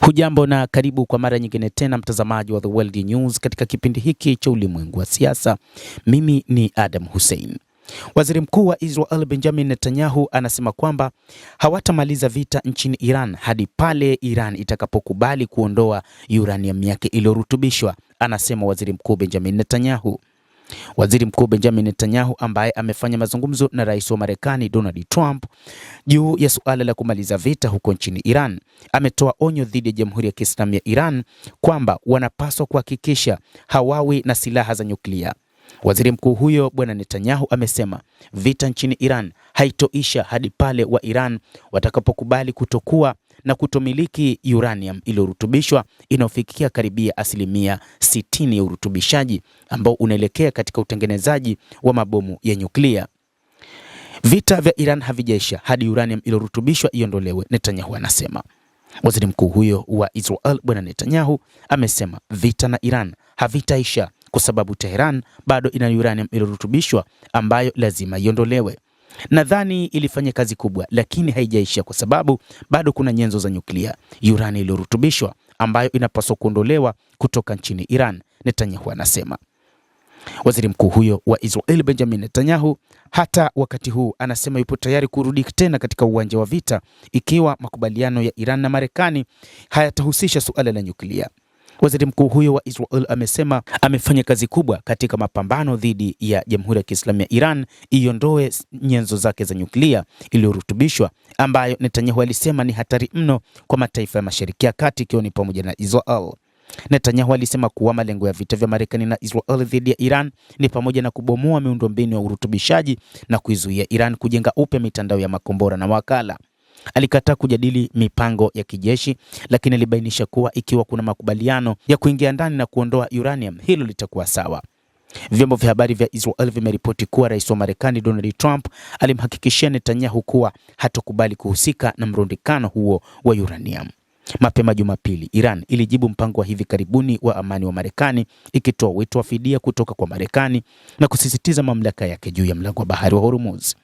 Hujambo na karibu kwa mara nyingine tena mtazamaji wa The World News katika kipindi hiki cha ulimwengu wa siasa. Mimi ni Adam Hussein. Waziri Mkuu wa Israel Benjamin Netanyahu anasema kwamba hawatamaliza vita nchini Iran hadi pale Iran itakapokubali kuondoa uranium yake iliyorutubishwa, anasema Waziri Mkuu Benjamin Netanyahu. Waziri Mkuu Benjamin Netanyahu ambaye amefanya mazungumzo na Rais wa Marekani Donald Trump juu ya suala la kumaliza vita huko nchini Iran, ametoa onyo dhidi ya Jamhuri ya Kiislamu ya Iran kwamba wanapaswa kuhakikisha hawawi na silaha za nyuklia. Waziri Mkuu huyo Bwana Netanyahu amesema vita nchini Iran haitoisha hadi pale wa Iran watakapokubali kutokuwa na kutomiliki uranium iliyorutubishwa inayofikia karibia 60% ya urutubishaji ambao unaelekea katika utengenezaji wa mabomu ya nyuklia. Vita vya Iran havijaisha hadi uranium iliyorutubishwa iondolewe, Netanyahu anasema. Waziri Mkuu huyo wa Israel Bwana Netanyahu amesema vita na Iran havitaisha kwa sababu Tehran bado ina uranium iliyorutubishwa ambayo lazima iondolewe. Nadhani ilifanya kazi kubwa, lakini haijaisha kwa sababu bado kuna nyenzo za nyuklia, urani iliyorutubishwa ambayo inapaswa kuondolewa kutoka nchini Iran, Netanyahu anasema. Waziri Mkuu huyo wa Israel Benjamin Netanyahu hata wakati huu anasema yupo tayari kurudi tena katika uwanja wa vita ikiwa makubaliano ya Iran na Marekani hayatahusisha suala la nyuklia. Waziri Mkuu huyo wa Israel amesema amefanya kazi kubwa katika mapambano dhidi ya Jamhuri ya Kiislamu ya Iran iondoe nyenzo zake za nyuklia iliyorutubishwa ambayo Netanyahu alisema ni hatari mno kwa mataifa ya Mashariki ya Kati ikiwa ni pamoja na Israel. Netanyahu alisema kuwa malengo ya vita vya Marekani na Israel dhidi ya Iran ni pamoja na kubomoa miundombinu ya urutubishaji na kuizuia Iran kujenga upya mitandao ya makombora na wakala. Alikataa kujadili mipango ya kijeshi, lakini alibainisha kuwa ikiwa kuna makubaliano ya kuingia ndani na kuondoa uranium, hilo litakuwa sawa. Vyombo vya habari vya Israel vimeripoti kuwa Rais wa Marekani Donald Trump alimhakikishia Netanyahu kuwa hatokubali kuhusika na mrundikano huo wa uranium. Mapema Jumapili, Iran ilijibu mpango wa hivi karibuni wa amani wa Marekani ikitoa wito wa fidia kutoka kwa Marekani na kusisitiza mamlaka yake juu ya mlango wa bahari wa Hormuz.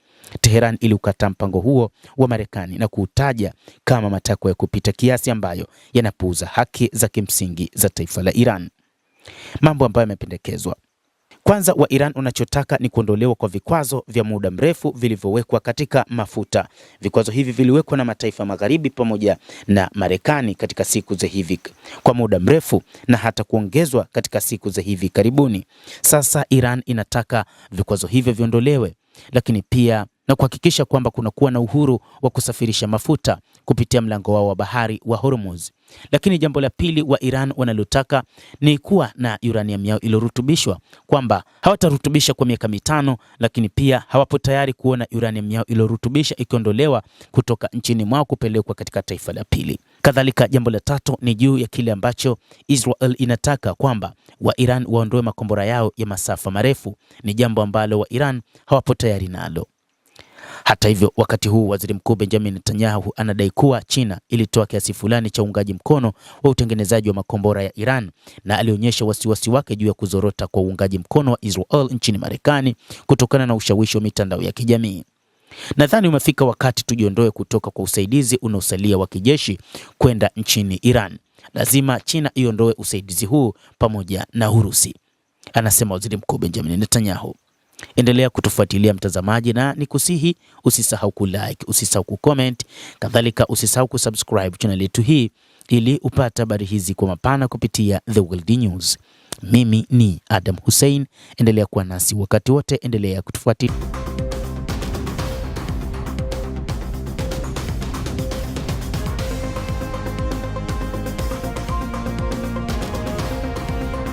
Tehran iliukataa mpango huo wa Marekani na kuutaja kama matakwa ya kupita kiasi ambayo yanapuuza haki za kimsingi za taifa la Iran. Mambo ambayo yamependekezwa. Kwanza, wa Iran unachotaka ni kuondolewa kwa vikwazo vya muda mrefu vilivyowekwa katika mafuta. Vikwazo hivi viliwekwa na mataifa magharibi pamoja na Marekani katika siku za hivi kwa muda mrefu na hata kuongezwa katika siku za hivi karibuni. Sasa Iran inataka vikwazo hivyo viondolewe, lakini pia na kuhakikisha kwamba kunakuwa na uhuru wa kusafirisha mafuta kupitia mlango wao wa bahari wa Hormuz. Lakini jambo la pili wa Iran wanalotaka ni kuwa na uranium yao iliyorutubishwa, kwamba hawatarutubisha kwa miaka 5, lakini pia hawapo tayari kuona uranium yao iliyorutubisha ikiondolewa kutoka nchini mwao kupelekwa katika taifa la pili. Kadhalika jambo la tatu ni juu ya kile ambacho Israel inataka kwamba wa Iran waondoe makombora yao ya masafa marefu. Ni jambo ambalo wa Iran hawapo tayari nalo. Hata hivyo, wakati huu Waziri Mkuu Benjamin Netanyahu anadai kuwa China ilitoa kiasi fulani cha uungaji mkono wa utengenezaji wa makombora ya Iran na alionyesha wasiwasi wake juu ya kuzorota kwa uungaji mkono wa Israel nchini Marekani kutokana na ushawishi wa mitandao ya kijamii. Nadhani umefika wakati tujiondoe kutoka kwa usaidizi unaosalia wa kijeshi kwenda nchini Iran. Lazima China iondoe usaidizi huu pamoja na Urusi, anasema Waziri Mkuu Benjamin Netanyahu. Endelea kutufuatilia mtazamaji, na nikusihi usisahau kulike, usisahau kucomment, kadhalika usisahau kusubscribe channel yetu hii ili upate habari hizi kwa mapana kupitia The World News. Mimi ni Adam Hussein, endelea kuwa nasi wakati wote, endelea kutufuatilia.